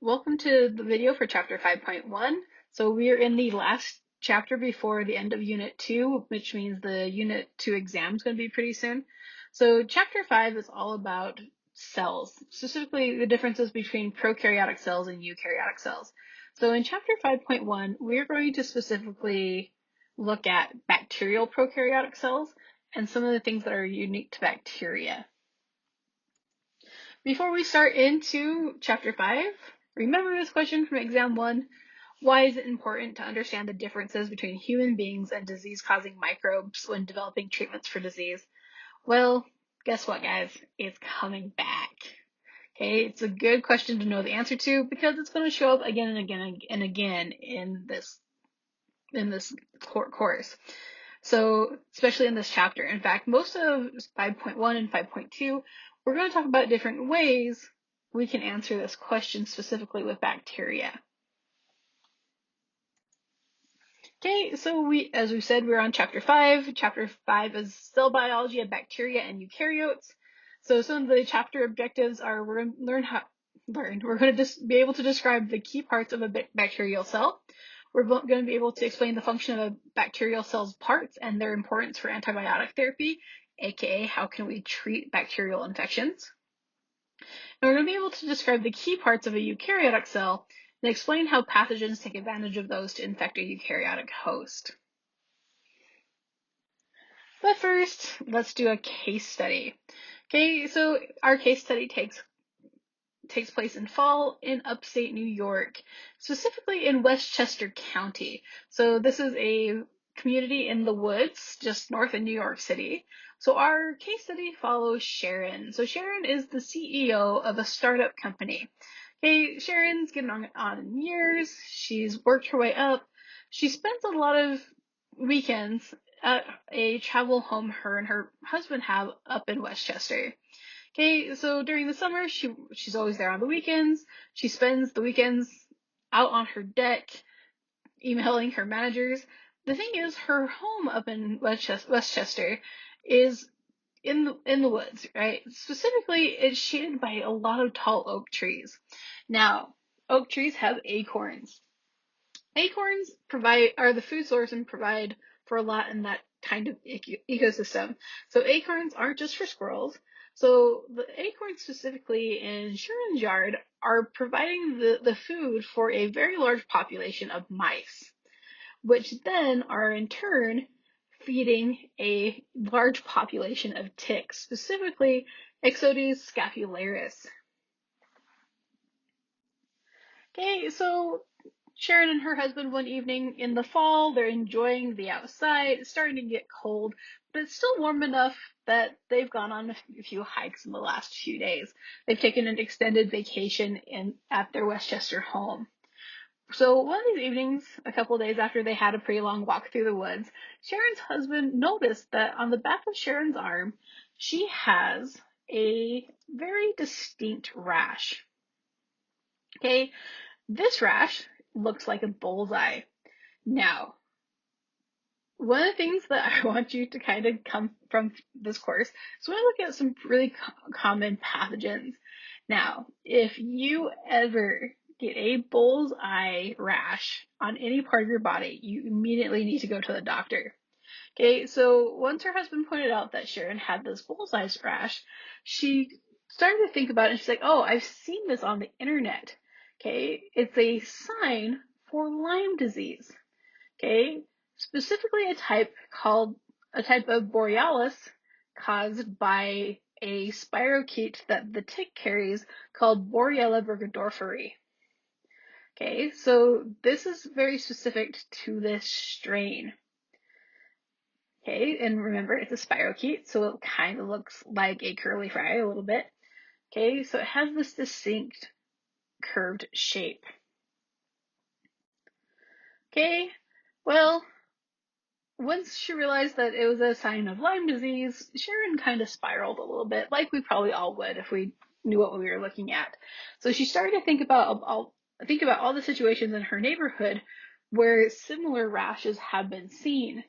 Welcome to the video for chapter 5.1. So we are in the last chapter before the end of unit 2, which means the unit 2 exam is going to be pretty soon. So chapter 5 is all about cells, specifically the differences between prokaryotic cells and eukaryotic cells. So in chapter 5.1, we're going to specifically look at bacterial prokaryotic cells and some of the things that are unique to bacteria. Before we start into chapter 5, remember this question from exam 1. Why is it important to understand the differences between human beings and disease-causing microbes when developing treatments for disease? Well, guess what, guys? It's coming back. Okay, it's a good question to know the answer to because it's going to show up again and again and again in this course. So, especially in this chapter. In fact, most of 5.1 and 5.2, we're going to talk about different ways we can answer this question specifically with bacteria. Okay, so as we said, we're on chapter 5. Chapter 5 is cell biology of bacteria and eukaryotes. So some of the chapter objectives are we're going to we're going to just be able to describe the key parts of a bacterial cell. We're going to be able to explain the function of a bacterial cell's parts and their importance for antibiotic therapy, aka how can we treat bacterial infections. And we're going to be able to describe the key parts of a eukaryotic cell and explain how pathogens take advantage of those to infect a eukaryotic host. But first, let's do a case study. Okay, so our case study takes place in fall in upstate New York, specifically in Westchester County. So this is a community in the woods just north of New York City. So our case study follows Sharon. So Sharon is the CEO of a startup company. Okay, Sharon's getting on in years. She's worked her way up. She spends a lot of weekends at a travel home her and her husband have up in Westchester. Okay, so during the summer, she's always there on the weekends. She spends the weekends out on her deck, emailing her managers. The thing is, her home up in Westchester is in the woods, right? Specifically, it's shaded by a lot of tall oak trees. Now, oak trees have acorns. Acorns are the food source and provide for a lot in that kind of ecosystem. So acorns aren't just for squirrels. So the acorns specifically in Sharon's yard are providing the food for a very large population of mice, which then are in turn feeding a large population of ticks, specifically Ixodes scapularis. Okay, so Sharon and her husband one evening in the fall, they're enjoying the outside. It's starting to get cold, but it's still warm enough that they've gone on a few hikes in the last few days. They've taken an extended vacation at their Westchester home. So one of these evenings, a couple of days after they had a pretty long walk through the woods, Sharon's husband noticed that on the back of Sharon's arm, she has a very distinct rash. Okay, this rash looks like a bullseye. Now, one of the things that I want you to kind of come from this course is we're going to look at some really common pathogens. Now, if you ever get a bullseye rash on any part of your body, you immediately need to go to the doctor. Okay, so once her husband pointed out that Sharon had this bullseye rash, she started to think about it and she's like, oh, I've seen this on the internet. Okay, it's a sign for Lyme disease. Okay, specifically a type of borealis caused by a spirochete that the tick carries called Borrelia burgdorferi. Okay, so this is very specific to this strain. Okay, and remember it's a spirochete, so it kind of looks like a curly fry a little bit. Okay, so it has this distinct curved shape. Okay, well, once she realized that it was a sign of Lyme disease, Sharon kind of spiraled a little bit, like we probably all would if we knew what we were looking at. So she started to think about all the situations in her neighborhood where similar rashes have been seen.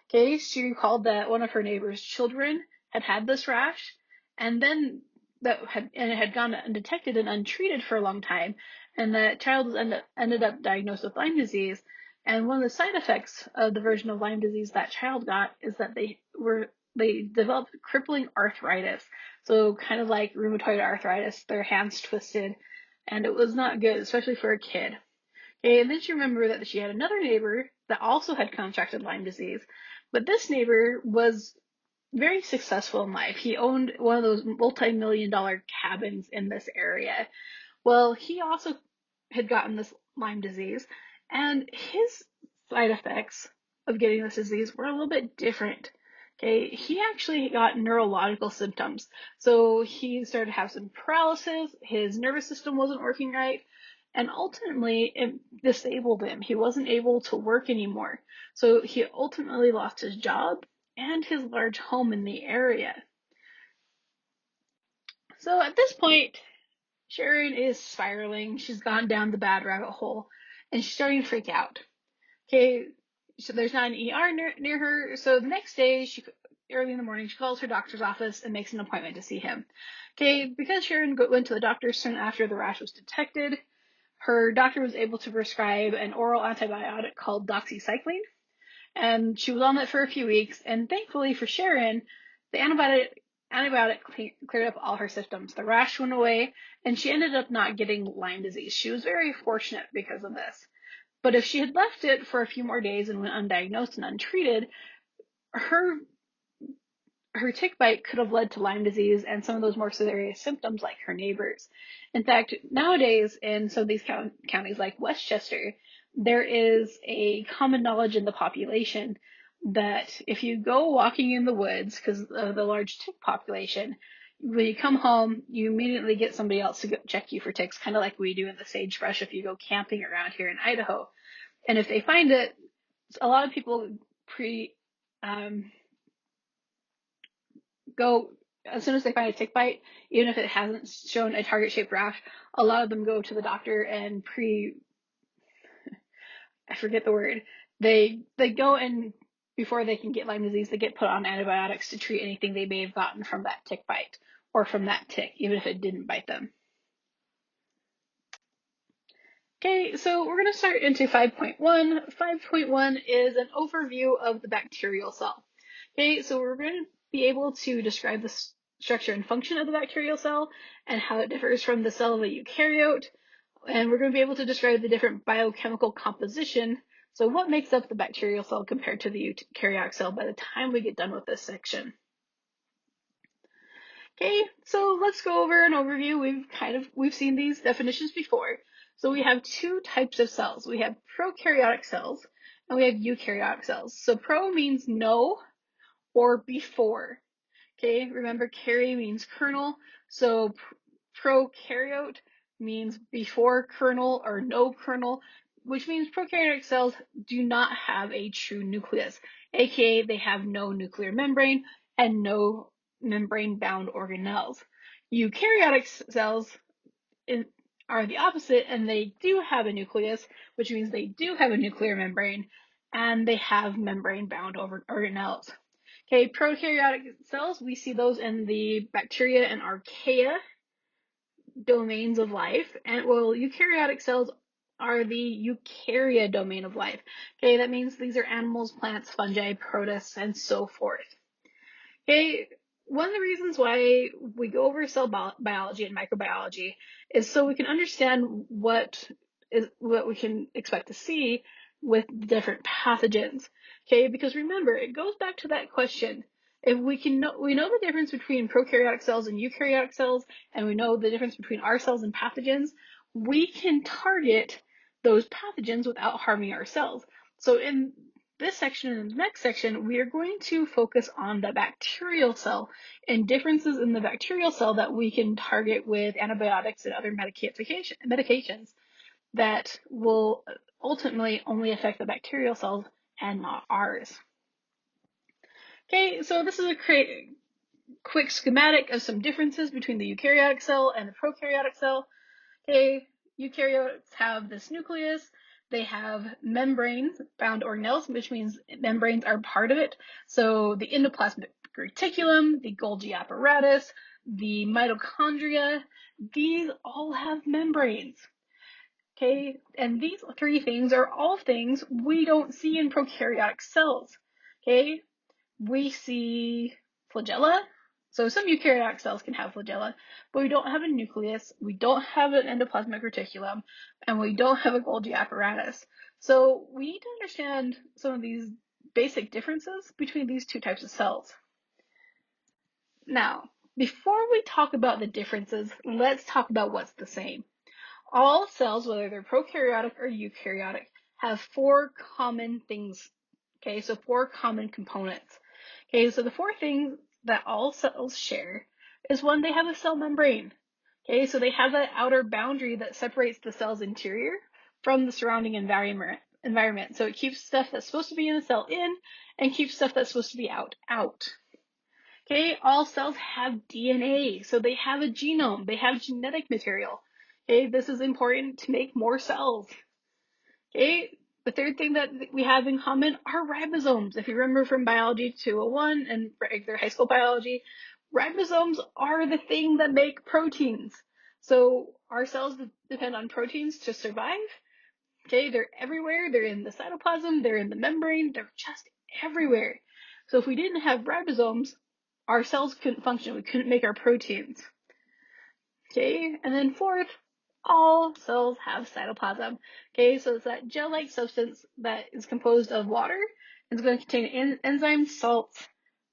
Okay, she recalled that one of her neighbor's children had this rash, and then it had gone undetected and untreated for a long time, and that child was ended up diagnosed with Lyme disease. And one of the side effects of the version of Lyme disease that child got is that they developed crippling arthritis. So kind of like rheumatoid arthritis, their hands twisted, and it was not good, especially for a kid. Okay, and then she remembered that she had another neighbor that also had contracted Lyme disease, but this neighbor was very successful in life. He owned one of those multi-million-dollar cabins in this area. Well, he also had gotten this Lyme disease, and his side effects of getting this disease were a little bit different. Okay, he actually got neurological symptoms. So he started to have some paralysis, his nervous system wasn't working right, and ultimately it disabled him. He wasn't able to work anymore. So he ultimately lost his job and his large home in the area. So at this point, Sharon is spiraling. She's gone down the bad rabbit hole, and she's starting to freak out. Okay, so there's not an ER near her. So the next day, early in the morning, she calls her doctor's office and makes an appointment to see him. Okay, because Sharon went to the doctor soon after the rash was detected, her doctor was able to prescribe an oral antibiotic called doxycycline, and she was on that for a few weeks. And thankfully for Sharon, the antibiotic cleared up all her symptoms. The rash went away, and she ended up not getting Lyme disease. She was very fortunate because of this. But if she had left it for a few more days and went undiagnosed and untreated, her tick bite could have led to Lyme disease and some of those more serious symptoms like her neighbors. In fact, nowadays in some of these counties like Westchester, there is a common knowledge in the population that if you go walking in the woods because of the large tick population, when you come home, you immediately get somebody else to go check you for ticks, kind of like we do in the sagebrush if you go camping around here in Idaho. And if they find it, a lot of people go as soon as they find a tick bite, even if it hasn't shown a target-shaped rash, a lot of them go to the doctor and I forget the word. They go and before they can get Lyme disease, they get put on antibiotics to treat anything they may have gotten from that tick bite or from that tick, even if it didn't bite them. Okay, so we're going to start into 5.1. 5.1 is an overview of the bacterial cell. Okay, so we're going to be able to describe the structure and function of the bacterial cell and how it differs from the cell of a eukaryote. And we're going to be able to describe the different biochemical composition. So what makes up the bacterial cell compared to the eukaryotic cell by the time we get done with this section. Okay, so let's go over an overview. We've seen these definitions before. So we have two types of cells. We have prokaryotic cells and we have eukaryotic cells. So pro means no or before. Okay, remember kary means kernel. So prokaryote means before kernel or no kernel, which means prokaryotic cells do not have a true nucleus, aka they have no nuclear membrane and no membrane-bound organelles. Eukaryotic cells are the opposite, and they do have a nucleus, which means they do have a nuclear membrane, and they have membrane-bound organelles. Okay, prokaryotic cells, we see those in the bacteria and archaea domains of life, and well, eukaryotic cells are the eukarya domain of life. Okay, that means these are animals, plants, fungi, protists, and so forth. Okay, one of the reasons why we go over cell biology and microbiology is so we can understand what we can expect to see with different pathogens. Okay, because remember, it goes back to that question. If we know the difference between prokaryotic cells and eukaryotic cells, and we know the difference between our cells and pathogens, we can target those pathogens without harming our cells. So in this section and the next section, we are going to focus on the bacterial cell and differences in the bacterial cell that we can target with antibiotics and other medications that will ultimately only affect the bacterial cells and not ours. Okay, so this is a quick schematic of some differences between the eukaryotic cell and the prokaryotic cell. Okay, eukaryotes have this nucleus. They have membrane-bound organelles, which means membranes are part of it. So the endoplasmic reticulum, the Golgi apparatus, the mitochondria, these all have membranes. Okay, and these three things are all things we don't see in prokaryotic cells. Okay, we see flagella. So some eukaryotic cells can have flagella, but we don't have a nucleus, we don't have an endoplasmic reticulum, and we don't have a Golgi apparatus. So we need to understand some of these basic differences between these two types of cells. Now, before we talk about the differences, let's talk about what's the same. All cells, whether they're prokaryotic or eukaryotic, have four common things. Okay, so four common components. Okay, so the four things that all cells share is one, they have a cell membrane. Okay, so they have that outer boundary that separates the cell's interior from the surrounding environment. So it keeps stuff that's supposed to be in the cell in and keeps stuff that's supposed to be out. Okay, all cells have DNA, so they have a genome, they have genetic material. Okay, this is important to make more cells. Okay, the third thing that we have in common are ribosomes. If you remember from Biology 201 and regular high school biology, ribosomes are the thing that make proteins. So our cells depend on proteins to survive. Okay, they're everywhere. They're in the cytoplasm, they're in the membrane, they're just everywhere. So if we didn't have ribosomes, our cells couldn't function. We couldn't make our proteins. Okay, and then fourth, all cells have cytoplasm. Okay, so it's that gel-like substance that is composed of water. It's going to contain enzymes, salts,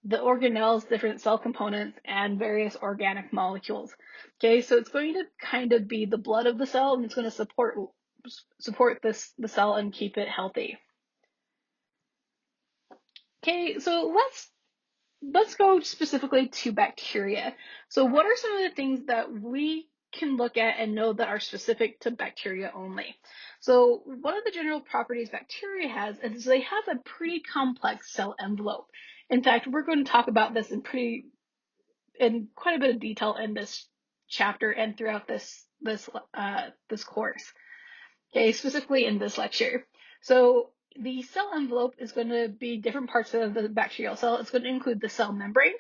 the organelles, different cell components, and various organic molecules. Okay, so it's going to kind of be the blood of the cell, and it's going to support the cell and keep it healthy. Okay, so let's go specifically to bacteria. So what are some of the things that we can look at and know that are specific to bacteria only? So one of the general properties bacteria has is they have a pretty complex cell envelope. In fact, we're going to talk about this in quite a bit of detail in this chapter and throughout this course. Okay, specifically in this lecture. So the cell envelope is going to be different parts of the bacterial cell. It's going to include the cell membrane,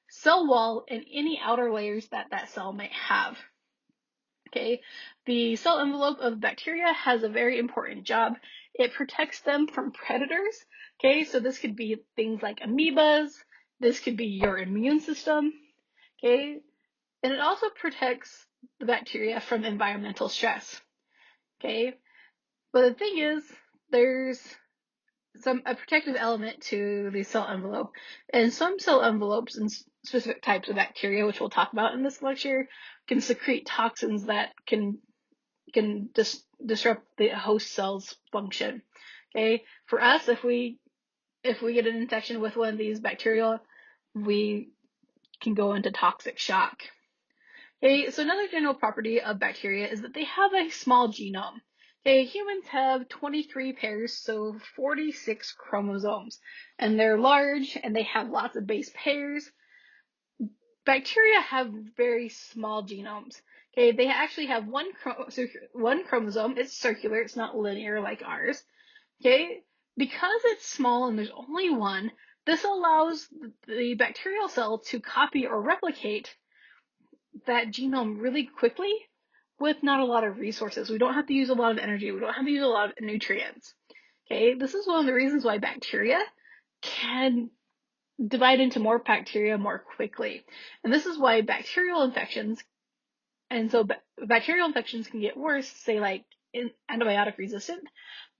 cell wall, and any outer layers that cell might have. Okay, the cell envelope of bacteria has a very important job. It protects them from predators. Okay, so this could be things like amoebas. This could be your immune system. Okay, and it also protects the bacteria from environmental stress. Okay, but the thing is, there's a protective element to the cell envelope, and some cell envelopes and specific types of bacteria, which we'll talk about in this lecture, can secrete toxins that can disrupt the host cell's function. Okay, for us, if we get an infection with one of these bacteria, we can go into toxic shock. Okay, so another general property of bacteria is that they have a small genome. Okay, humans have 23 pairs, so 46 chromosomes, and they're large and they have lots of base pairs. Bacteria have very small genomes. Okay, they actually have one chromosome. It's circular, it's not linear like ours. Okay, because it's small and there's only one, this allows the bacterial cell to copy or replicate that genome really quickly with not a lot of resources. We don't have to use a lot of energy. We don't have to use a lot of nutrients. Okay, this is one of the reasons why bacteria can divide into more bacteria more quickly. And this is why bacterial infections can get worse, say like antibiotic resistant,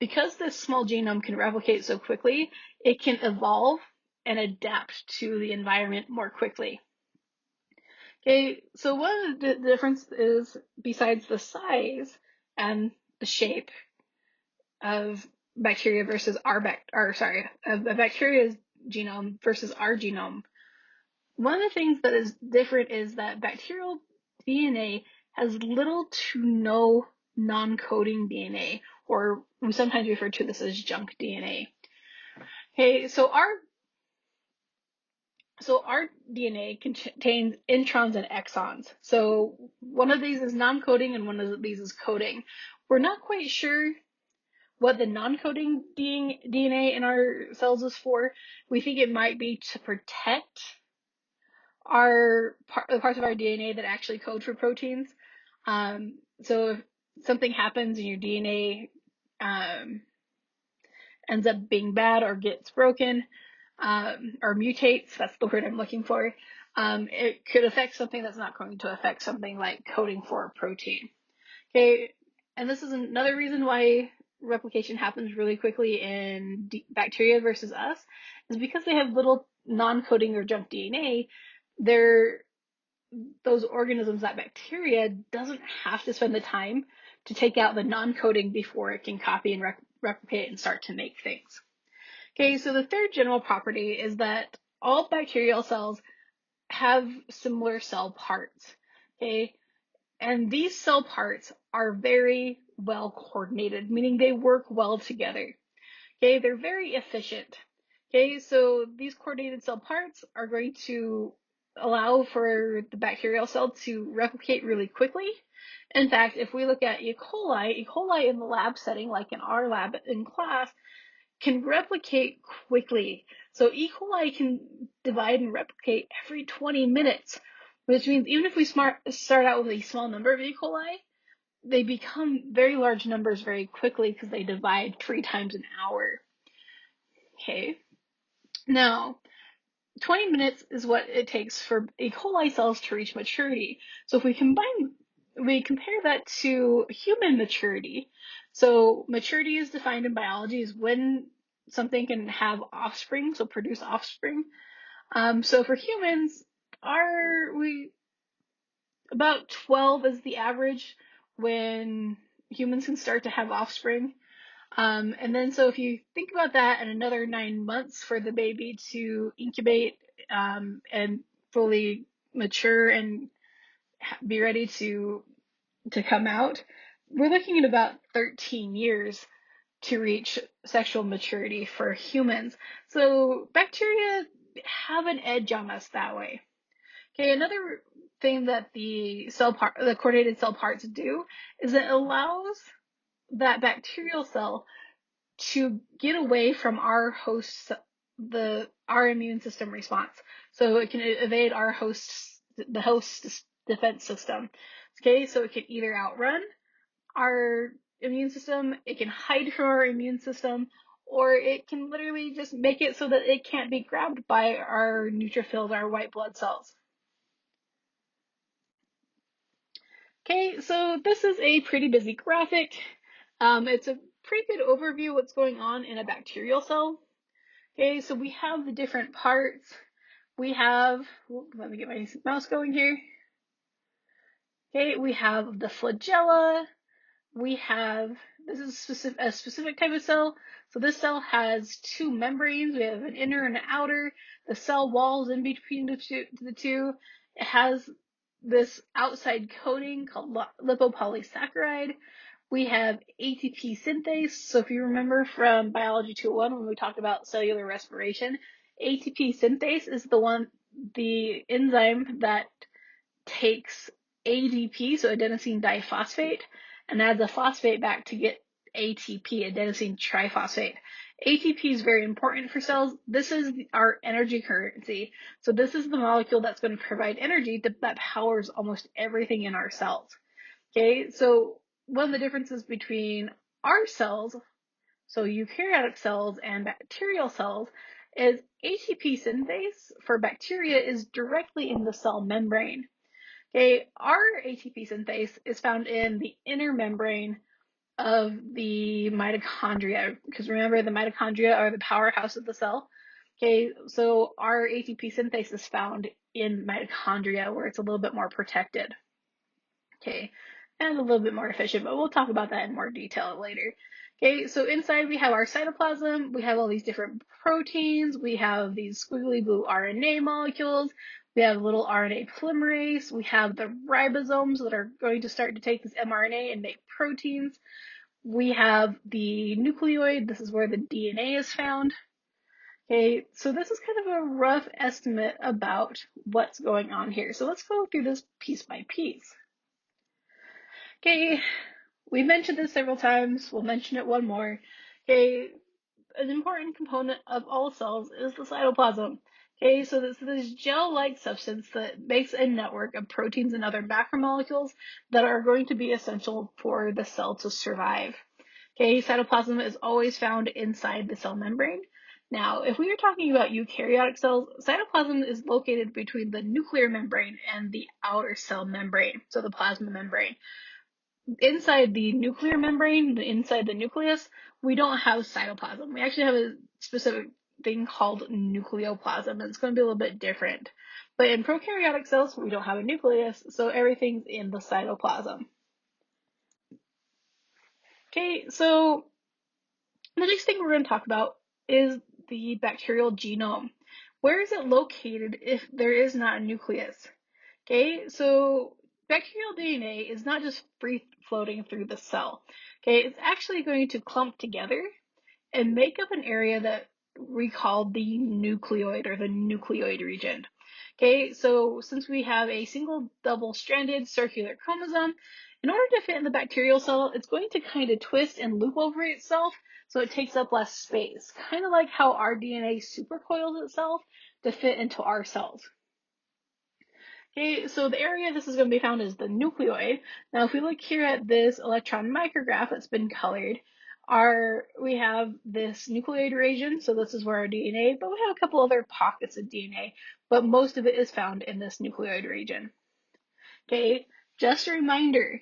because this small genome can replicate so quickly, it can evolve and adapt to the environment more quickly. Okay, so one of the difference is, besides the size and the shape of bacteria versus of a bacteria's genome versus our genome, one of the things that is different is that bacterial DNA has little to no non-coding DNA, or we sometimes refer to this as junk DNA. Okay, so our DNA contains introns and exons. So one of these is non-coding and one of these is coding. We're not quite sure what the non-coding DNA in our cells is for. We think it might be to protect are the parts of our DNA that actually code for proteins. So if something happens and your DNA ends up being bad or gets broken, or mutates, that's the word I'm looking for, it could affect something that's not going to affect something like coding for a protein. Okay, and this is another reason why replication happens really quickly in bacteria versus us, is because they have little non-coding or junk DNA. Those organisms, that bacteria, doesn't have to spend the time to take out the non-coding before it can copy and replicate and start to make things. Okay, so the third general property is that all bacterial cells have similar cell parts. Okay, and these cell parts are very well coordinated, meaning they work well together. Okay, they're very efficient. Okay, so these coordinated cell parts are going to allow for the bacterial cell to replicate really quickly. In fact, if we look at E. coli in the lab setting, like in our lab in class, can replicate quickly. So E. coli can divide and replicate every 20 minutes, which means even if we start out with a small number of E. coli, they become very large numbers very quickly because they divide 3 times an hour. Okay, now 20 minutes is what it takes for E. coli cells to reach maturity. So if we compare that to human maturity. So maturity is defined in biology as when something can have offspring, so produce offspring. So for humans, about 12 is the average when humans can start to have offspring. And then so if you think about that, and another 9 months for the baby to incubate and fully mature and be ready to come out, we're looking at about 13 years to reach sexual maturity for humans. So bacteria have an edge on us that way. Okay, another thing that the coordinated cell parts do is it allows that bacterial cell to get away from our our immune system response. So it can evade the host's defense system. Okay, so it can either outrun our immune system, it can hide from our immune system, or it can literally just make it so that it can't be grabbed by our neutrophils, our white blood cells. Okay, so this is a pretty busy graphic. It's a pretty good overview of what's going on in a bacterial cell. Okay, so we have the different parts. We have, let me get my mouse going here. Okay, we have the flagella. This is a specific type of cell. So this cell has 2 membranes. We have an inner and an outer. The cell walls in between the two. It has this outside coating called lipopolysaccharide. We have ATP synthase. So if you remember from Biology 201 when we talked about cellular respiration, ATP synthase is the enzyme that takes ADP, so adenosine diphosphate, and adds a phosphate back to get ATP, adenosine triphosphate. ATP is very important for cells. This is our energy currency. So this is the molecule that's going to provide energy that powers almost everything in our cells. Okay, so one of the differences between our cells, so eukaryotic cells and bacterial cells, is ATP synthase for bacteria is directly in the cell membrane. Okay, our ATP synthase is found in the inner membrane of the mitochondria, because remember the mitochondria are the powerhouse of the cell. Okay, so our ATP synthase is found in mitochondria where it's a little bit more protected. Okay, and a little bit more efficient, but we'll talk about that in more detail later. Okay, so inside we have our cytoplasm, we have all these different proteins, we have these squiggly blue RNA molecules, we have little RNA polymerase, we have the ribosomes that are going to start to take this mRNA and make proteins. We have the nucleoid, this is where the DNA is found. Okay, so this is kind of a rough estimate about what's going on here. So let's go through this piece by piece. Okay, we mentioned this several times. We'll mention it one more. Okay, an important component of all cells is the cytoplasm. Okay, so this gel-like substance that makes a network of proteins and other macromolecules that are going to be essential for the cell to survive. Okay, cytoplasm is always found inside the cell membrane. Now, if we are talking about eukaryotic cells, cytoplasm is located between the nuclear membrane and the outer cell membrane, so the plasma membrane. Inside the nuclear membrane, inside the nucleus, we don't have cytoplasm. We actually have a specific thing called nucleoplasm, and it's going to be a little bit different. But in prokaryotic cells, we don't have a nucleus, so everything's in the cytoplasm. Okay, so the next thing we're going to talk about is the bacterial genome. Where is it located if there is not a nucleus? Okay, so bacterial DNA is not just free floating through the cell. Okay, it's actually going to clump together and make up an area that we call the nucleoid or the nucleoid region. Okay, so since we have a single double-stranded circular chromosome, in order to fit in the bacterial cell, it's going to kind of twist and loop over itself so it takes up less space, kind of like how our DNA supercoils itself to fit into our cells. Okay, so the area this is going to be found is the nucleoid. Now, if we look here at this electron micrograph that's been colored, we have this nucleoid region, so this is where our DNA, but we have a couple other pockets of DNA, but most of it is found in this nucleoid region. Okay, just a reminder,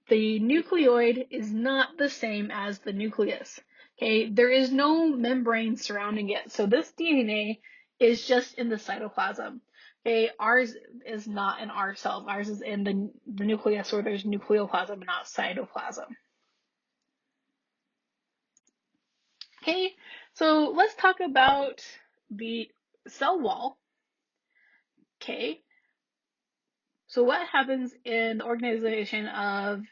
the nucleoid is not the same as the nucleus. Okay, there is no membrane surrounding it, so this DNA is just in the cytoplasm. Okay, ours is not in our cells. Ours is in the nucleus where there's nucleoplasm, not cytoplasm. Okay, so let's talk about the cell wall. Okay, so what happens in the organization of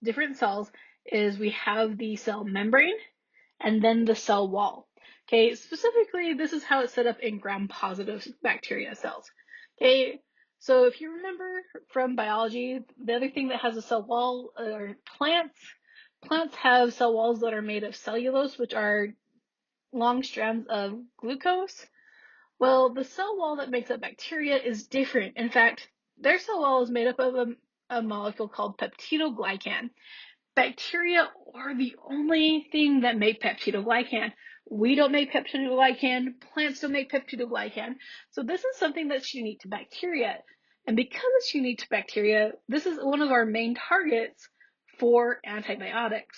different cells is we have the cell membrane and then the cell wall. Okay, specifically, this is how it's set up in gram-positive bacteria cells. Okay, so if you remember from biology, the other thing that has a cell wall are plants. Plants have cell walls that are made of cellulose, which are long strands of glucose. Well, the cell wall that makes up bacteria is different. In fact, their cell wall is made up of a molecule called peptidoglycan. Bacteria are the only thing that make peptidoglycan. We don't make peptidoglycan, plants don't make peptidoglycan. So this is something that's unique to bacteria. And because it's unique to bacteria, this is one of our main targets for antibiotics.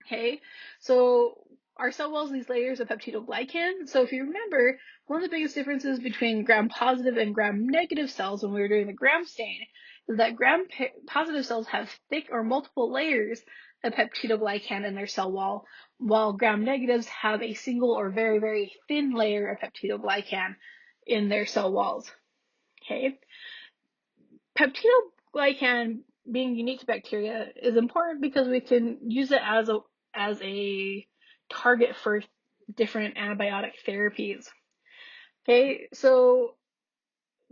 Okay, so our cell walls, these layers of peptidoglycan. So if you remember, one of the biggest differences between gram-positive and gram-negative cells when we were doing the gram stain is that gram-positive cells have thick or multiple layers of peptidoglycan in their cell wall, while gram-negatives have a single or very, very thin layer of peptidoglycan in their cell walls. Okay, peptidoglycan being unique to bacteria is important because we can use it as a target for different antibiotic therapies. Okay, so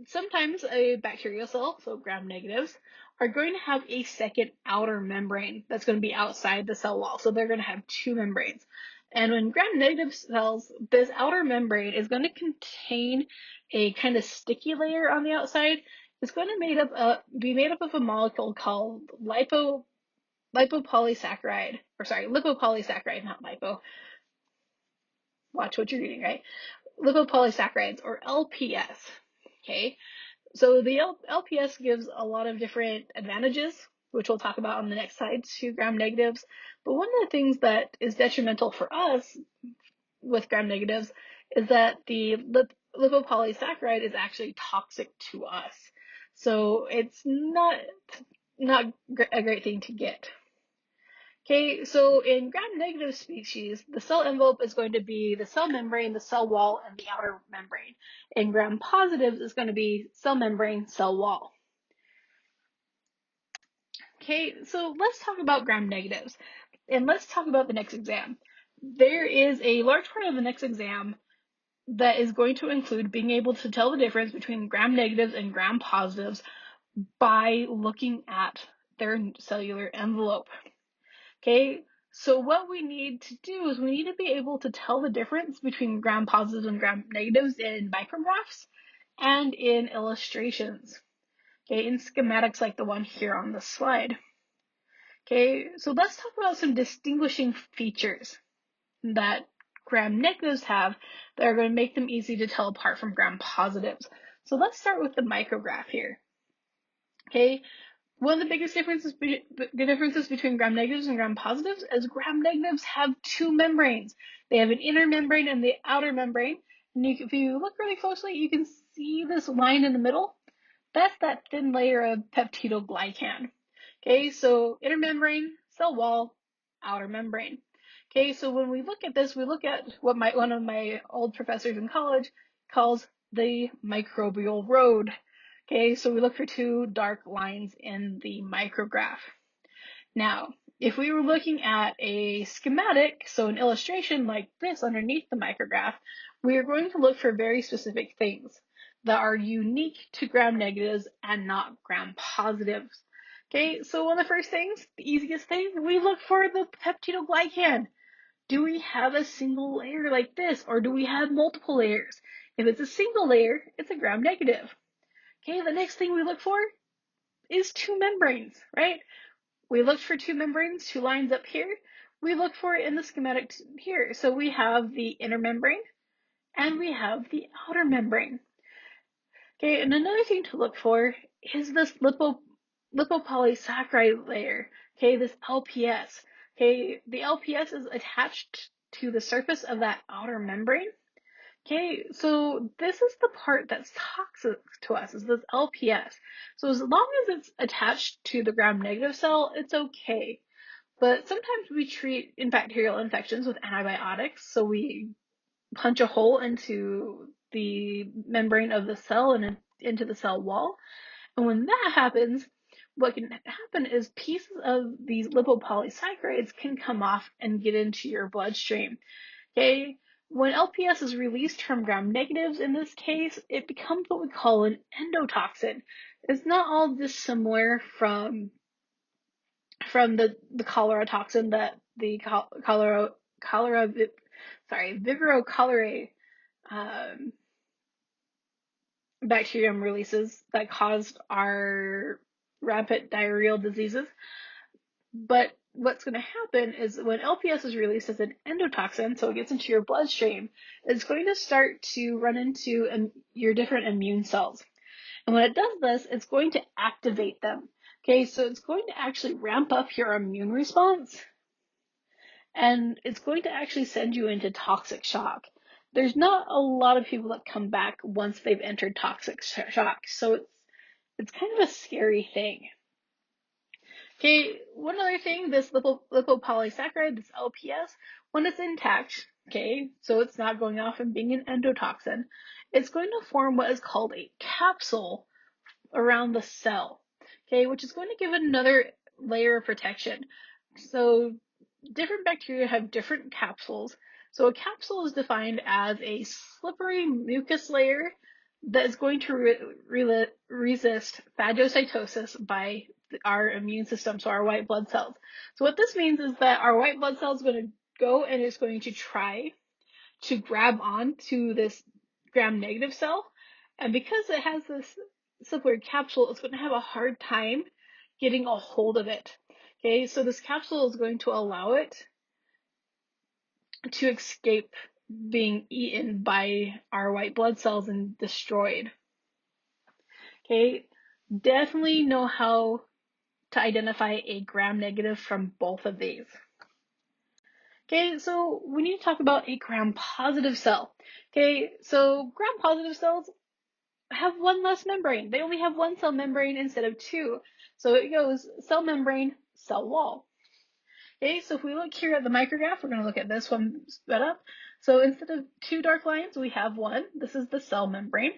sometimes a bacterial cell, so gram negatives, are going to have a second outer membrane that's going to be outside the cell wall. So they're going to have two membranes. And when gram negative cells, this outer membrane is going to contain a kind of sticky layer on the outside. It's going to be made up of a molecule called lipopolysaccharide, lipopolysaccharide, not lipo. Watch what you're reading, right? Lipopolysaccharides, or LPS. Okay, so the LPS gives a lot of different advantages, which we'll talk about on the next slide, to gram negatives. But one of the things that is detrimental for us with gram negatives is that the lipopolysaccharide is actually toxic to us. So it's not a great thing to get. Okay, so in gram-negative species, the cell envelope is going to be the cell membrane, the cell wall, and the outer membrane. In gram-positives, it's going to be cell membrane, cell wall. Okay, so let's talk about gram-negatives, and let's talk about the next exam. There is a large part of the next exam that is going to include being able to tell the difference between gram-negatives and gram-positives by looking at their cellular envelope. Okay, So what we need to do is we need to be able to tell the difference between gram-positives and gram-negatives in micrographs and in illustrations, okay, in schematics like the one here on the slide. Okay, so let's talk about some distinguishing features that gram-negatives have that are going to make them easy to tell apart from gram-positives. So let's start with the micrograph here. Okay, one of the biggest differences between gram-negatives and gram-positives is gram-negatives have two membranes. They have an inner membrane and the outer membrane. And if you look really closely, you can see this line in the middle. That's that thin layer of peptidoglycan. Okay, so inner membrane, cell wall, outer membrane. Okay, so when we look at this, we look at what one of my old professors in college calls the microbial road. Okay, so we look for two dark lines in the micrograph. Now, if we were looking at a schematic, so an illustration like this underneath the micrograph, we are going to look for very specific things that are unique to gram-negatives and not gram-positives. Okay, so one of the first things, the easiest thing, we look for the peptidoglycan. Do we have a single layer like this, or do we have multiple layers? If it's a single layer, it's a gram-negative. Okay, the next thing we look for is two membranes, right? We looked for two membranes, two lines up here. We look for it in the schematic here. So we have the inner membrane and we have the outer membrane. Okay, and another thing to look for is this lipopolysaccharide layer. Okay, this LPS. Okay, the LPS is attached to the surface of that outer membrane. Okay, so this is the part that's toxic to us, is this LPS. So as long as it's attached to the gram-negative cell, it's okay. But sometimes we treat bacterial infections with antibiotics, so we punch a hole into the membrane of the cell and into the cell wall. And when that happens, what can happen is pieces of these lipopolysaccharides can come off and get into your bloodstream. Okay, when LPS is released from gram-negatives in this case, it becomes what we call an endotoxin. It's not all dissimilar from the cholera toxin that the Vibrio cholerae bacterium releases that caused our rampant diarrheal diseases. But what's going to happen is when LPS is released as an endotoxin, so it gets into your bloodstream, it's going to start to run into your different immune cells. And when it does this, it's going to activate them. Okay, so it's going to actually ramp up your immune response, and it's going to actually send you into toxic shock. There's not a lot of people that come back once they've entered toxic shock, so it's kind of a scary thing. Okay, one other thing, this lipopolysaccharide, this LPS, when it's intact, okay, so it's not going off and being an endotoxin, it's going to form what is called a capsule around the cell, okay, which is going to give another layer of protection. So different bacteria have different capsules. So a capsule is defined as a slippery mucus layer that is going to resist phagocytosis by our immune system, so our white blood cells. So what this means is that our white blood cell is going to go and it's going to try to grab on to this gram-negative cell. And because it has this slippery capsule, it's going to have a hard time getting a hold of it. Okay, so this capsule is going to allow it to escape being eaten by our white blood cells and destroyed. Okay, definitely know how to identify a gram-negative from both of these. Okay, so we need to talk about a gram-positive cell. Okay, so gram-positive cells have one less membrane. They only have one cell membrane instead of two. So it goes cell membrane, cell wall. Okay, so if we look here at the micrograph, we're going to look at this one sped up. So instead of two dark lines, we have one. This is the cell membrane.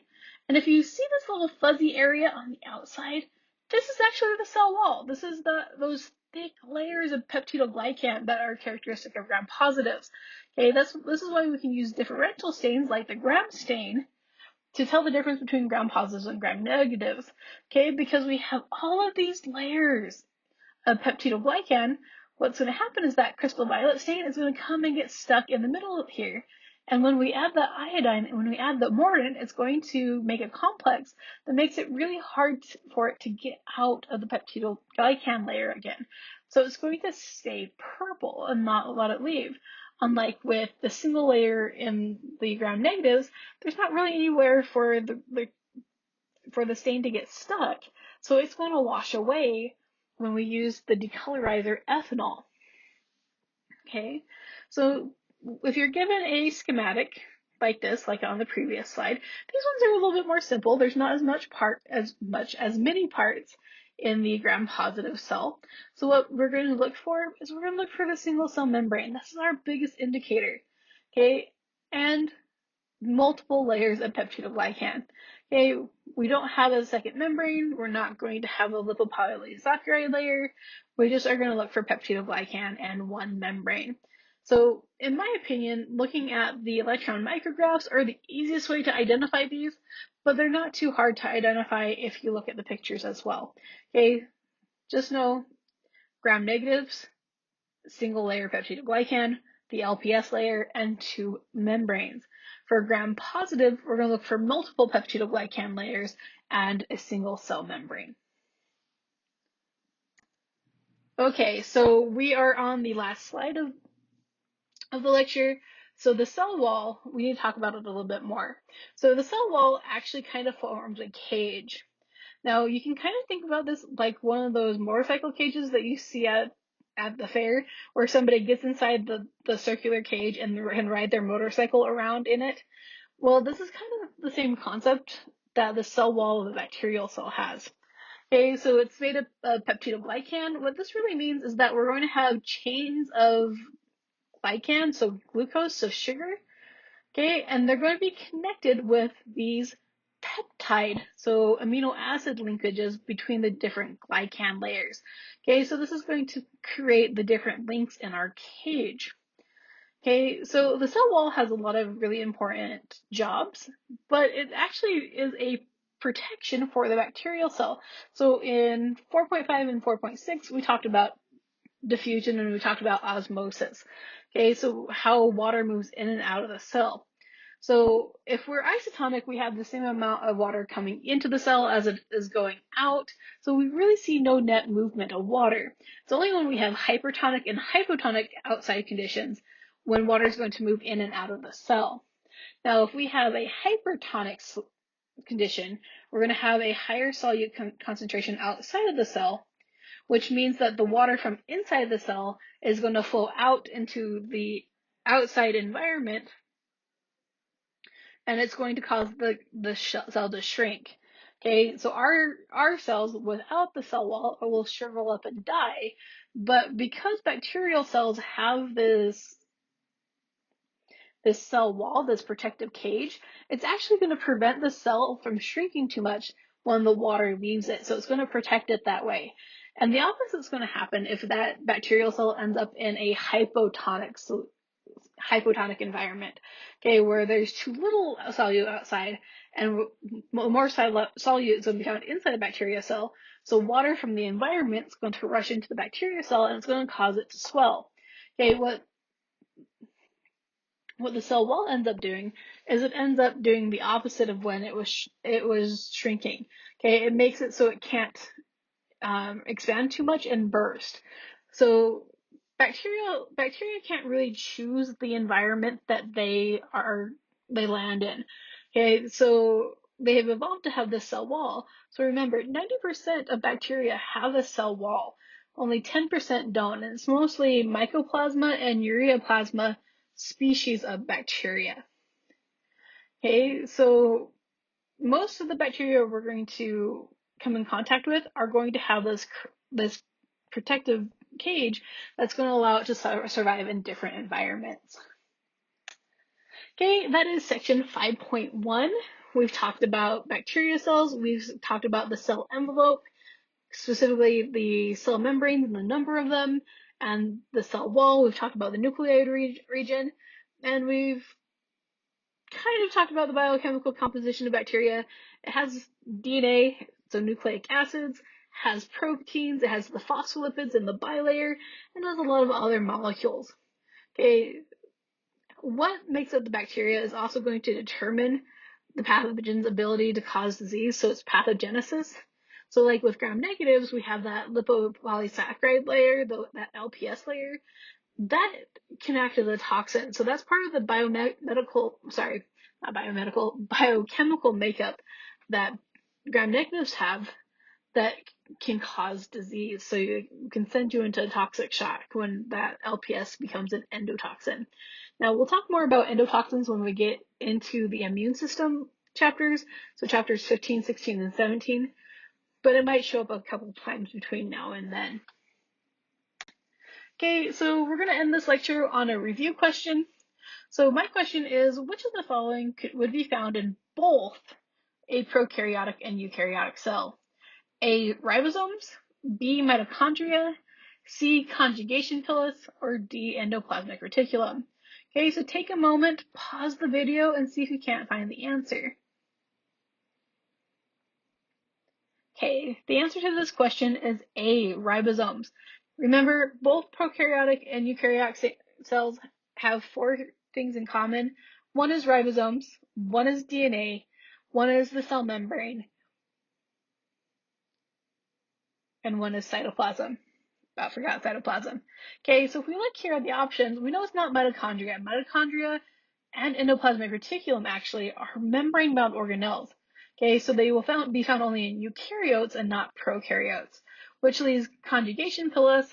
And if you see this little fuzzy area on the outside, this is actually the cell wall. This is those thick layers of peptidoglycan that are characteristic of gram-positives. Okay, this is why we can use differential stains like the gram stain to tell the difference between gram-positives and gram-negatives. Okay, because we have all of these layers of peptidoglycan, what's going to happen is that crystal violet stain is going to come and get stuck in the middle here. And when we add the iodine and when we add the mordant, it's going to make a complex that makes it really hard for it to get out of the peptidoglycan layer again. So it's going to stay purple and not let it leave. Unlike with the single layer in the gram negatives, there's not really anywhere for the stain to get stuck. So it's going to wash away when we use the decolorizer ethanol. Okay, so if you're given a schematic like this, like on the previous slide, these ones are a little bit more simple. There's not as many parts in the gram-positive cell. So what we're going to look for is we're going to look for the single cell membrane. This is our biggest indicator. Okay, and multiple layers of peptidoglycan. Okay, we don't have a second membrane. We're not going to have a lipopolysaccharide layer. We just are going to look for peptidoglycan and one membrane. So in my opinion, looking at the electron micrographs are the easiest way to identify these, but they're not too hard to identify if you look at the pictures as well. Okay, just know gram negatives, single layer peptidoglycan, the LPS layer, and two membranes. For gram positive, we're going to look for multiple peptidoglycan layers and a single cell membrane. Okay, so we are on the last slide of the lecture. So the cell wall, we need to talk about it a little bit more. So the cell wall actually kind of forms a cage. Now you can kind of think about this like one of those motorcycle cages that you see at the fair, where somebody gets inside the circular cage and can ride their motorcycle around in it. Well, this is kind of the same concept that the cell wall of a bacterial cell has. Okay, so it's made of peptidoglycan. What this really means is that we're going to have chains of glycan, so glucose, so sugar, okay, and they're going to be connected with these peptide, so amino acid linkages between the different glycan layers. Okay, so this is going to create the different links in our cage. Okay, so the cell wall has a lot of really important jobs, but it actually is a protection for the bacterial cell. So in 4.5 and 4.6, we talked about diffusion and we talked about osmosis. Okay, so how water moves in and out of the cell. So if we're isotonic, we have the same amount of water coming into the cell as it is going out. So we really see no net movement of water. It's only when we have hypertonic and hypotonic outside conditions when water is going to move in and out of the cell. Now, if we have a hypertonic condition, we're going to have a higher solute concentration outside of the cell, which means that the water from inside the cell is going to flow out into the outside environment, and it's going to cause the cell to shrink. Okay, so our cells without the cell wall will shrivel up and die, but because bacterial cells have this cell wall, this protective cage, it's actually going to prevent the cell from shrinking too much when the water leaves it. So it's going to protect it that way. And the opposite is going to happen if that bacterial cell ends up in a hypotonic environment, okay, where there's too little solute outside and more solute is going to be found inside a bacteria cell. So water from the environment is going to rush into the bacteria cell and it's going to cause it to swell. Okay, what the cell wall ends up doing is it ends up doing the opposite of when it was shrinking. Okay, it makes it so it can't expand too much and burst. So bacteria can't really choose the environment that they land in. Okay, so they have evolved to have this cell wall. So remember, 90% of bacteria have a cell wall. Only 10% don't, and it's mostly mycoplasma and ureaplasma species of bacteria. Okay, so most of the bacteria we're going to come in contact with are going to have this protective cage that's going to allow it to survive in different environments. Okay, that is section 5.1. We've talked about bacteria cells. We've talked about the cell envelope, specifically the cell membranes and the number of them, and the cell wall. We've talked about the nucleoid region, and we've kind of talked about the biochemical composition of bacteria. It has DNA, so nucleic acids, has proteins, it has the phospholipids and the bilayer, and has a lot of other molecules. Okay, what makes up the bacteria is also going to determine the pathogen's ability to cause disease, so it's pathogenesis. So like with gram-negatives, we have that lipopolysaccharide layer, that LPS layer, that can act as a toxin. So that's part of the biochemical makeup that gram-negatives have that can cause disease. So it can send you into a toxic shock when that LPS becomes an endotoxin. Now, we'll talk more about endotoxins when we get into the immune system chapters, so chapters 15, 16, and 17, but it might show up a couple times between now and then. Okay, so we're going to end this lecture on a review question. So my question is, which of the following would be found in both a prokaryotic and eukaryotic cell? A, ribosomes, B, mitochondria, C, conjugation pilus, or D, endoplasmic reticulum. Okay, so take a moment, pause the video, and see if you can't find the answer. Okay, the answer to this question is A, ribosomes. Remember, both prokaryotic and eukaryotic cells have four things in common. One is ribosomes, one is DNA, one is the cell membrane, and one is cytoplasm. I forgot cytoplasm. Okay, so if we look here at the options, we know it's not mitochondria. Mitochondria and endoplasmic reticulum actually are membrane-bound organelles. Okay, so they will be found only in eukaryotes and not prokaryotes, which leaves conjugation pilus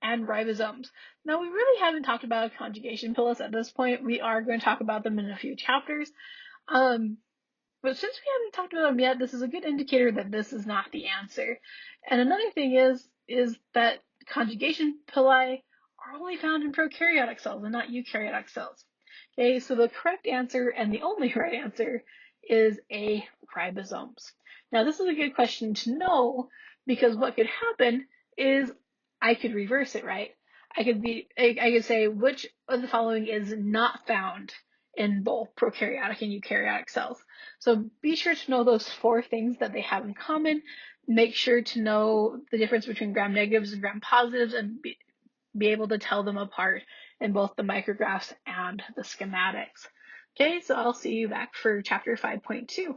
and ribosomes. Now, we really haven't talked about conjugation pilus at this point. We are going to talk about them in a few chapters. But since we haven't talked about them yet, this is a good indicator that this is not the answer. And another thing is that conjugation pili are only found in prokaryotic cells and not eukaryotic cells. Okay, so the correct answer and the only right answer is A, ribosomes. Now, this is a good question to know because what could happen is I could reverse it, right? I could say which of the following is not found in both prokaryotic and eukaryotic cells. So be sure to know those four things that they have in common. Make sure to know the difference between gram-negatives and gram-positives and be able to tell them apart in both the micrographs and the schematics. Okay, so I'll see you back for chapter 5.2.